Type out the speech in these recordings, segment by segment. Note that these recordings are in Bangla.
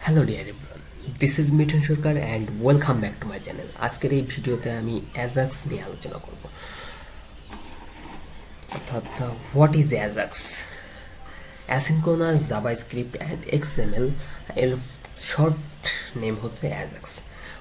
Hello dear everyone, this is Mithun Sarkar and welcome back to my channel. আজকের এই ভিডিওতে আমি অ্যাজাক্স নিয়ে আলোচনা করব, অর্থাৎ what is Ajax. Asynchronous JavaScript and XML এর শর্ট নেম হচ্ছে অ্যাজাক্স।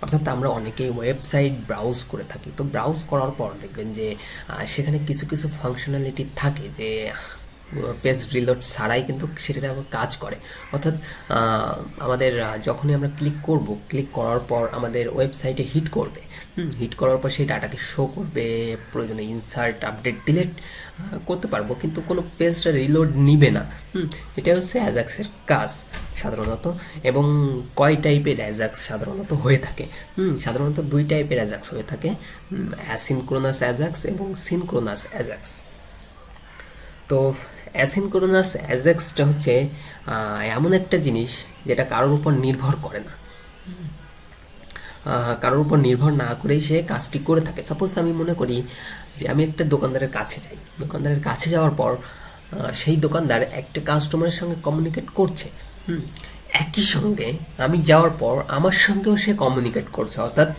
অর্থাৎ আমরা অনেকেই ওয়েবসাইট ব্রাউজ করে থাকি, তো ব্রাউজ করার পর দেখবেন যে সেখানে কিছু কিছু ফাংশনালিটি থাকে যে পেজ রিলোড ছাড়াই কিন্তু সেটা আবার কাজ করে। অর্থাৎ আমাদের যখনই আমরা ক্লিক করার পর আমাদের ওয়েবসাইটে হিট করবে, হিট করার পর সেই ডাটাকে শো করবে, প্রয়োজনে ইনসার্ট আপডেট ডিলিট করতে পারবো, কিন্তু কোনো পেজটা রিলোড নিবে না। এটা হচ্ছে অ্যাজাক্সের কাজ সাধারণত। এবং কয় টাইপের অ্যাজাক্স সাধারণত হয়ে থাকে? সাধারণত দুই টাইপের অ্যাজাক্স হয়ে থাকে, অ্যাসিনক্রোনাস অ্যাজাক্স এবং সিনক্রোনাস অ্যাজাক্স। তো অ্যাসিনক্রোনাস অ্যাজাক্সটা হচ্ছে এমন একটা জিনিস যেটা কারোর উপর নির্ভর করে না, কারোর উপর নির্ভর না করেই সে কাজটি করে থাকে। সাপোজ আমি মনে করি যে আমি একটা দোকানদারের কাছে যাই, দোকানদারের কাছে যাওয়ার পর সেই দোকানদার একটা কাস্টমারের সঙ্গে কমিউনিকেট করছে, একই সঙ্গে আমি যাওয়ার পর আমার সঙ্গেও সে কমিউনিকেট করছে। অর্থাৎ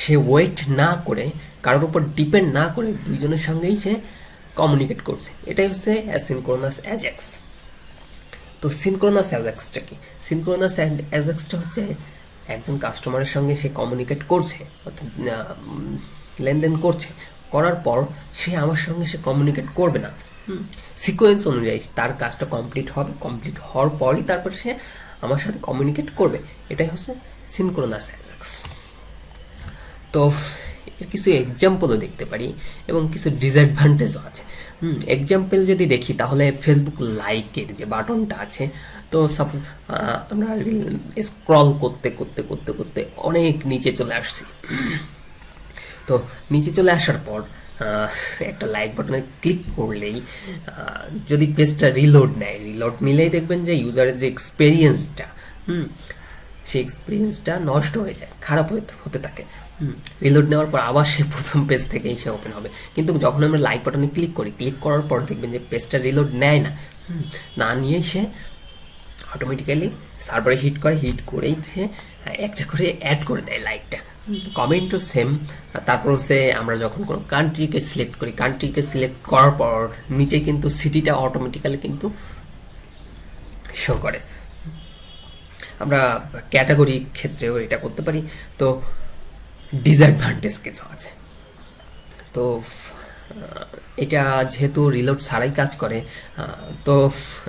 সে ওয়েট না করে, কারোর উপর ডিপেন্ড না করে দুইজনের সঙ্গেই সে কমিউনিকেট করছে। এটাই হচ্ছে অ্যাসিনক্রোনাস অ্যাজাক্স। তো সিনক্রোনাস অ্যাজাক্সটা কি? সিনক্রোনাস অ্যাজাক্সটা হচ্ছে একজন কাস্টমারের সঙ্গে সে কমিউনিকেট করছে, অর্থাৎ লেনদেন করছে, করার পর সে আমার সঙ্গে সে কমিউনিকেট করবে না, সিকোয়েন্স অনুযায়ী তার কাজটা কমপ্লিট হবে, কমপ্লিট হওয়ার পরই তারপর সে আমার সাথে কমিউনিকেট করবে। এটাই হচ্ছে সিনক্রোনাস অ্যাজাক্স। তো এর কিছু এক্সাম্পলও দেখতে পারি এবং কিছু ডিসঅ্যাডভান্টেজও আছে। এক্সাম্পল যদি দেখি তাহলে ফেসবুক লাইকের যে বাটনটা আছে, তো সাপোজ আমরা স্ক্রল করতে করতে করতে করতে অনেক নিচে চলে আসছি, তো নিচে চলে আসার পর একটা লাইক বাটনে ক্লিক করলেই যদি পেজটা রিলোড নেয়, রিলোড নিলেই দেখবেন যে ইউজারের যে এক্সপিরিয়েন্সটা, সেই এক্সপিরিয়েন্সটা নষ্ট হয়ে যায়, খারাপ হতে থাকে। রিলোড নেওয়ার পর আবার সে প্রথম পেজ থেকেই সে ওপেন হবে। কিন্তু যখন আমরা লাইক বাটনে ক্লিক করি, ক্লিক করার পর দেখবেন যে পেজটা রিলোড নেয় না, না নিয়েই সে অটোমেটিক্যালি সার্ভারে হিট করে, হিট করেই সে একটা করে অ্যাড করে দেয় লাইকটা। কমেন্টও সেম। তারপর হচ্ছে আমরা যখন কোনো কান্ট্রিকে সিলেক্ট করি, কান্ট্রিকে সিলেক্ট করার পর নিচে কিন্তু সিটিটা অটোমেটিক্যালি কিন্তু শো করে। আমরা ক্যাটাগরি ক্ষেত্রেও এটা করতে পারি। তো ডিসঅ্যাডভান্টেজ কিছু আছে। তো এটা যেহেতু রিলোড ছাড়াই কাজ করে, তো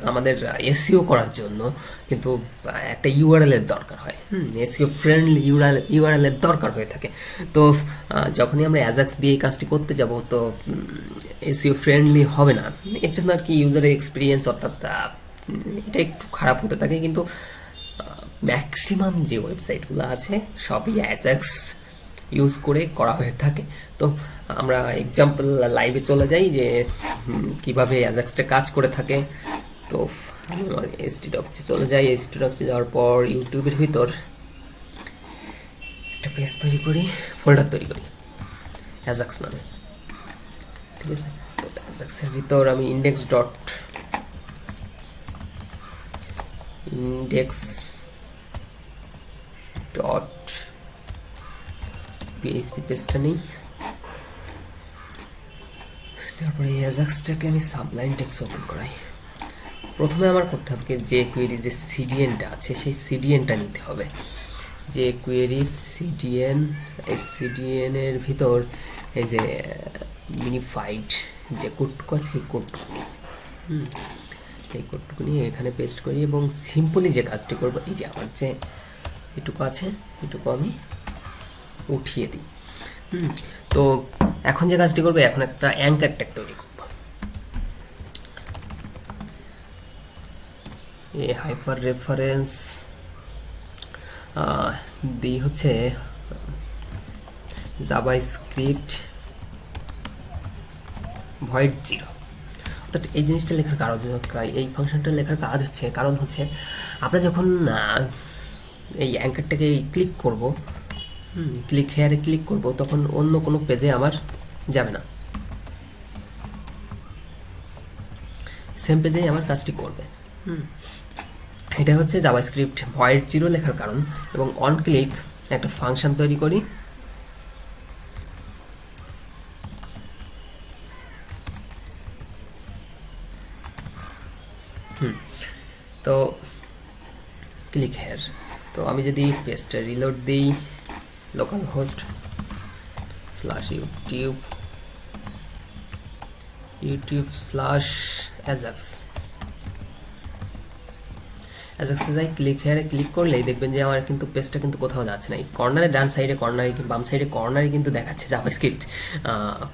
আমাদের এসইও করার জন্য কিন্তু একটা ইউআরএল এর দরকার হয়, এসইও ফ্রেন্ডলি ইউআরএল এর দরকার হয়ে থাকে। তো যখনই আমরা অ্যাজাক্স দিয়ে এই কাজটি করতে যাব, তো এসইও ফ্রেন্ডলি হবে না, এর জন্য আর কি ইউজারের এক্সপিরিয়েন্স অর্থাৎ এটা একটু খারাপ হতে থাকে। কিন্তু ম্যাক্সিমাম যে ওয়েবসাইটগুলো আছে সবই অ্যাজাক্স ইউজ করে করা হয়ে থাকে। তো আমরা এক্সাম্পল লাইভে চলে যাই যে কিভাবে অ্যাজাক্সটা কাজ করে থাকে। তো আমি আমার এসটিডক্সে চলে যাই, এসটিডক্সে যাওয়ার পর ইউটিউবের ভিতর একটা পেজ তৈরি করি, ফোল্ডার তৈরি করি অ্যাজাক্স নামে, ঠিক আছে। তো অ্যাজাক্সের ভিতর আমি ইন্ডেক্স ডট পিএইচপি পেজটা নেই। তারপরে এই অ্যাজাক্সটাকে আমি সাবলাইম টেক্সট ওপেন করাই। প্রথমে আমার করতে হবে যে কোয়েরি যে সিডিএনটা আছে সেই সিডিএনটা নিতে হবে। যে কোয়েরি সিডিএন, এই সিডিএনের ভিতর এই যে মিনিফাইড যে কোডটুকু আছে এই কোডটুকু নিই, এই কোডটুকু নিয়ে এখানে পেস্ট করি এবং সিম্পলি যে কাজটি করবো, এই যে আমার যে এটুকু আছে এটুকু আমি উঠিয়ে দিই। তো এখন যে কাজটি করবো, এখন একটা অ্যাঙ্কার ট্যাগ তৈরি করব। এই হাইপার রেফারেন্স দিই হচ্ছে জাভাস্ক্রিপ্ট ভয়েড 0। অর্থাৎ এই জিনিসটা লেখার কারণ, এই ফাংশনটা লেখার কাজ হচ্ছে, কারণ হচ্ছে আমরা যখন এই অ্যাঙ্কারটাকে ক্লিক করব, ক্লিক হেয়ারে ক্লিক করব, তখন অন্য কোনো পেজে আমার যাবে না, সেম পেজেই আমার কাজটি করবে। এটা হচ্ছে জাভাস্ক্রিপ্ট ভয়েড 0 লেখার কারণ। এবং অন ক্লিক একটা ফাংশন তৈরি করি। তো ক্লিক হেয়ার। তো আমি যদি পেজটা রিলোড দিই, লোকাল হোস্ট /youtube/ajax অ্যাজাক্সে যাই, ক্লিক হেয়ারে ক্লিক করলেই দেখবেন যে আমার কিন্তু পেজটা কিন্তু কোথাও যাচ্ছে না। এই কর্নারে ডান সাইডে কর্নারে বাম সাইডে কর্নারে কিন্তু দেখাচ্ছে জাভাস্ক্রিপ্ট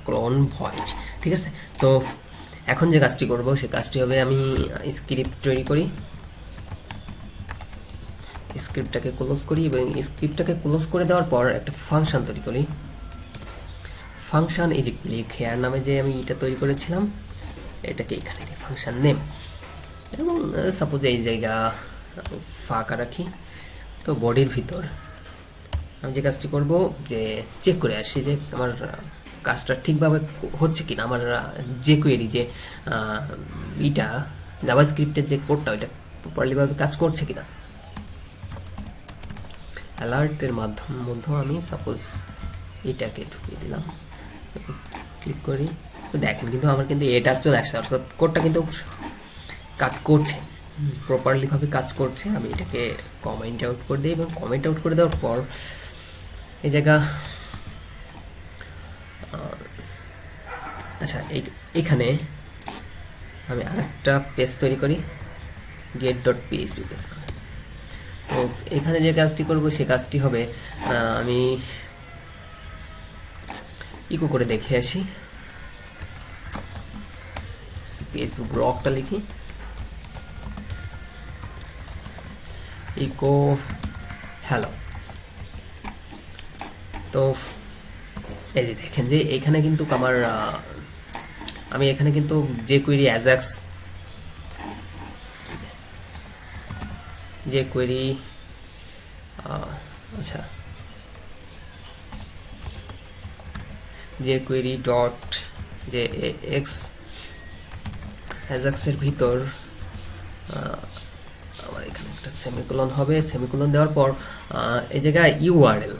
ক্লোন ভয়েড। ঠিক আছে, তো এখন যে কাজটি করব সে কাজটি হবে আমি স্ক্রিপ্ট তৈরি করি। স্ক্রিপ্টটাকে ক্লোজ করি এবং স্ক্রিপ্টটাকে ক্লোজ করে দেওয়ার পর একটা ফাংশন তৈরি করি। ফাংশন এই যে ক্লিক হেয়ার নামে যে আমি এটা তৈরি করেছিলাম, এটাকে এখানে দিই ফাংশন নেম। এবং সাপোজ এই জায়গা ফাঁকা রাখি। তো বডির ভিতর আমি যে কাজটি করব যে চেক করে আসি যে আমার কাজটা ঠিকভাবে হচ্ছে কিনা, আমার jquery যে এটা জাভাস্ক্রিপ্টের যে কোডটা ওইটা প্রপারলিভাবে কাজ করছে কিনা। অ্যালার্টের মধ্যে আমি সাপোজ এটাকে ঢুকিয়ে দিলাম, ক্লিক করি। তো দেখেন কিন্তু আমার কিন্তু এটা চলে আসছে, অর্থাৎ কোডটা কিন্তু কাজ করছে, প্রপারলিভাবে কাজ করছে। আমি এটাকে কমেন্ট আউট করে দিই এবং কমেন্ট আউট করে দেওয়ার পর এই জায়গা আচ্ছা এখানে আমি আরেকটা পেজ তৈরি করি, get.php পেজ। তো এখানে যে কাজটি করব সে কাজটি হবে আমি ইকো করে দেখে আসি। ফেসবুক ব্লগটা লিখি, ইকো হ্যালো। তো এই যে দেখেন যে এখানে কিন্তু আমার আমি এখানে কিন্তু jquery ajax jquery আচ্ছা jquery ডট jax ajax এর ভিতর আমার এখানে একটা সেমিকোলন হবে। সেমিকোলন দেওয়ার পর এই জায়গায় ইউআরএল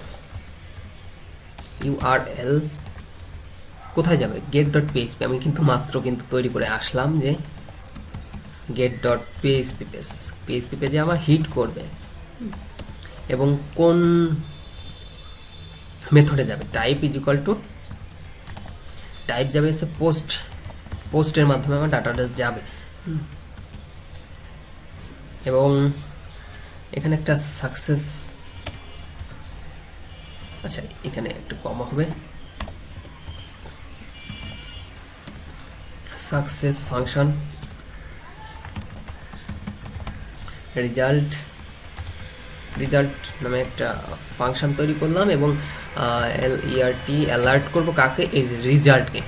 কোথায় যাবে, get.php। আমি কিন্তু মাত্র কিন্তু তৈরি করে আসলাম যে get.php পেজে আমার হিট করবে এবং কোন মেথডে যাবে, type is equal to type যাবে হচ্ছে পোস্টের মাধ্যমে আমার ডাটাটা যাবে। এবং এখানে একটা সাকসেস, আচ্ছা এখানে একটু কমা হবে, সাকসেস ফাংশন রেজাল্ট নামে একটা ফাংশন তৈরি করলাম এবং অ্যালার্ট করব কাকে, এই যে রেজাল্টকে।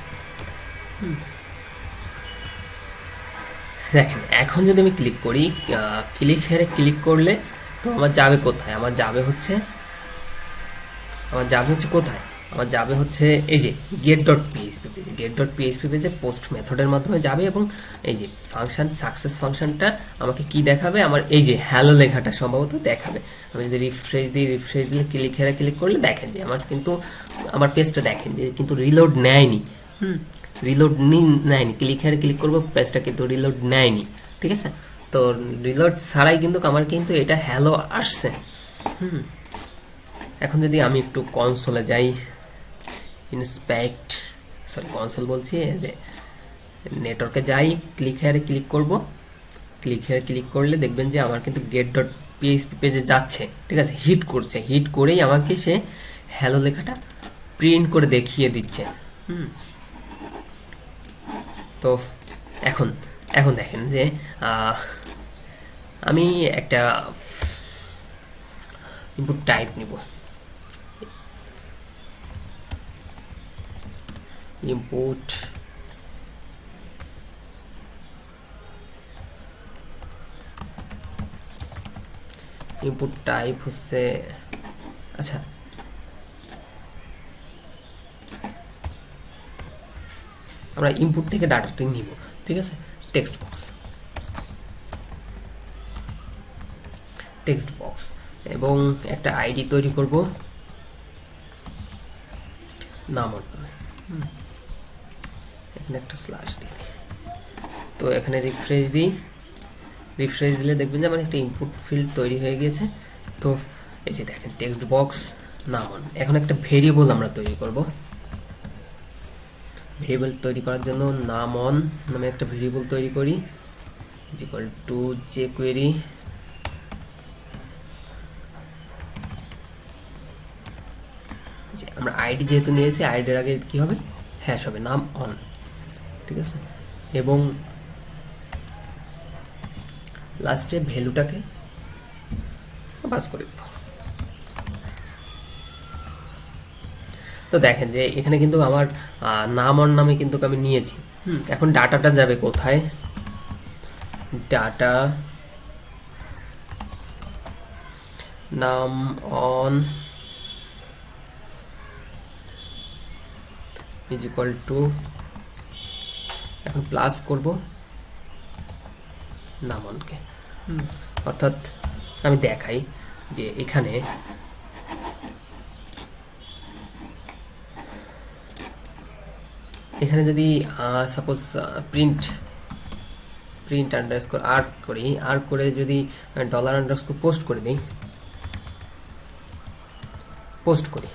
দেখেন এখন যদি আমি ক্লিক করি, ক্লিক হেয়ারে ক্লিক করলে তো আমার যাবে কোথায়, আমার যাবে হচ্ছে কোথায়, আমার যাবে হচ্ছে এই যে get.php পেজে পোস্ট মেথডের মাধ্যমে যাবে এবং এই যে ফাংশন সাকসেস ফাংশনটা আমাকে কি দেখাবে, আমার এই যে হ্যালো লেখাটা সম্ভবত দেখাবে। আমি যদি রিফ্রেশ দিলে ক্লিক হেয়ারে ক্লিক করলে দেখেন যে আমার পেজটা দেখেন যে কিন্তু রিলোড নেয়নি। রিলোড নেয়নি, ক্লিক হেয়ারে ক্লিক করবো পেজটা কিন্তু রিলোড নেয়নি। ঠিক আছে, তো রিলোড ছাড়াই কিন্তু আমার কিন্তু এটা হ্যালো আসছে। এখন যদি আমি একটু কনসোলে যাই, কনসোল বলছি, যে নেটওয়ার্কে যাই, ক্লিক হেয়ারে ক্লিক করব। ক্লিক হেয়ারে ক্লিক করলে দেখবেন যে আমার কিন্তু get.php পেজে যাচ্ছে। ঠিক আছে, হিট করেই আমাকে সে হ্যালো লেখাটা প্রিন্ট করে দেখিয়ে দিচ্ছে। তো এখন দেখেন যে আমি একটা ইনপুট টাইপ নিব, ইনপুট টাইপ হচ্ছে, আচ্ছা আমরা ইনপুট থেকে ডাটাটি নিব। ঠিক আছে, টেক্সট বক্স টেক্সট বক্স এবং একটা আইডি তৈরি করব নাম নামে। এখানে একটা স্ল্যাশ দিই, তো এখানে রিফ্রেশ দিই। রিফ্রেশ দিলে দেখবেন যে আমার একটা ইনপুট ফিল্ড তৈরি হয়ে গিয়েছে। তো এই যে দেখেন টেক্সট বক্স নামন। এখন একটা ভেরিয়েবল আমরা তৈরি করব। ভেরিয়েবল তৈরি করার জন্য নামন নামে একটা ভেরিয়েবল তৈরি করি, ইকুয়াল টু jquery আমরা আইডি যেহেতু নিয়েছি, আইডির আগে কি হবে, হ্যাশ হবে, নাম অন, ঠিক আছে। এবং লাস্টে ভ্যালুটাকে পাস করে দেব। তো দেখেন যে এখানে কিন্তু আমার নাম অন নামে কিন্তু আমি নিয়েছি। এখন ডাটাটা যাবে কোথায়, ডাটা নাম অন ইজ ইকুয়াল টু, এখন প্লাস করব নাম অনকে। অর্থাৎ আমি দেখাই যে এখানে যদি সাপোজ প্রিন্ট আন্ডারস্কোর আর্ক করি, আর্ক করে যদি ডলার আন্ডারস্কোর পোস্ট করে দিই, পোস্ট করি,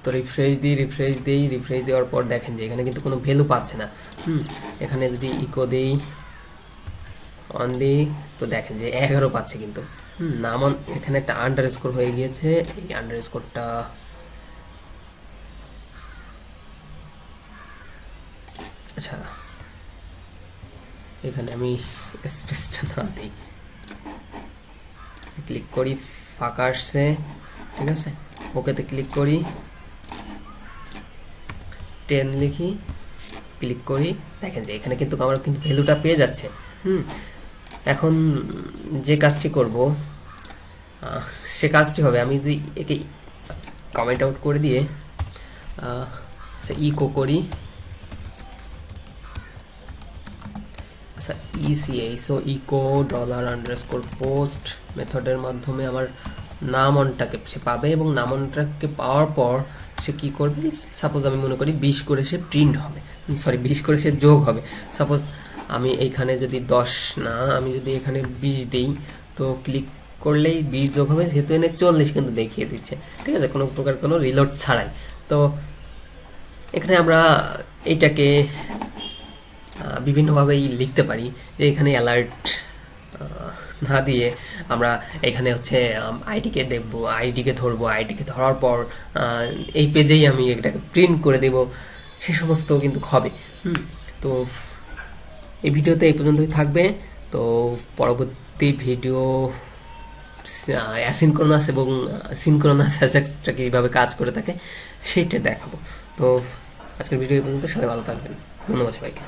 তো রিফ্রেশ দেওয়ার পর দেখেন যে এখানে কিন্তু কোনো ভ্যালু পাচ্ছে না। এখানে যদি ইকো দেই, অন দিই, তো দেখেন যে 11 পাচ্ছে কিন্তু। নাম অন, এখানে একটা আন্ডারস্কোর হয়ে গিয়েছে, এই আন্ডারস্কোরটা আচ্ছা এখানে আমি স্পেসটা না দিই, ক্লিক করি, ফাঁকা আসছে, ঠিক আছে, ওকেতে ক্লিক করি, 10 লিখি, ক্লিক করি, দেখেন যে এখানে কিন্তু আমরা কিন্তু ভ্যালুটা পেয়ে যাচ্ছে। এখন যে কাজটি করব সে কাজটি হবে, আমি যদি একে কমেন্ট আউট করে দিয়ে ইকো করি, আচ্ছা ইসো ইকো ডলার আন্ডারস্কোর পোস্ট মেথডের মাধ্যমে আমার নাম অনটাকে সে পাবে, এবং নাম অনটাকে পাওয়ার পর সে কি করবে, সাপোজ আমি মনে করি 20 করে সে প্রিন্ট হবে, 20 করে সে যোগ হবে। সাপোজ আমি এইখানে যদি 10 না, আমি যদি এখানে 20 দিই, তো ক্লিক করলেই 20 যোগ হবে, যেহেতু এনে 40 কিন্তু দেখিয়ে দিচ্ছে, ঠিক আছে, কোনো প্রকার কোনো রিলোড ছাড়াই। তো এখানে আমরা এইটাকে বিভিন্নভাবেই লিখতে পারি, যে এখানে অ্যালার্ট না দিয়ে আমরা এখানে হচ্ছে আইডিকে দেখবো, আইডিকে ধরবো, আইডিকে ধরার পর এই পেজেই আমি এটাকে প্রিন্ট করে দেব, সে সমস্ত কিন্তু হবে। তো এই ভিডিওতে এই পর্যন্তই থাকবে। তো পরবর্তী ভিডিও অ্যাসিনক্রোনাস এবং সিনক্রোনাস অ্যাজাক্সটা কীভাবে কাজ করে থাকে সেইটা দেখাবো। তো আজকের ভিডিও এই পর্যন্ত, সবাই ভালো থাকবেন, ধন্যবাদ সবাইকে।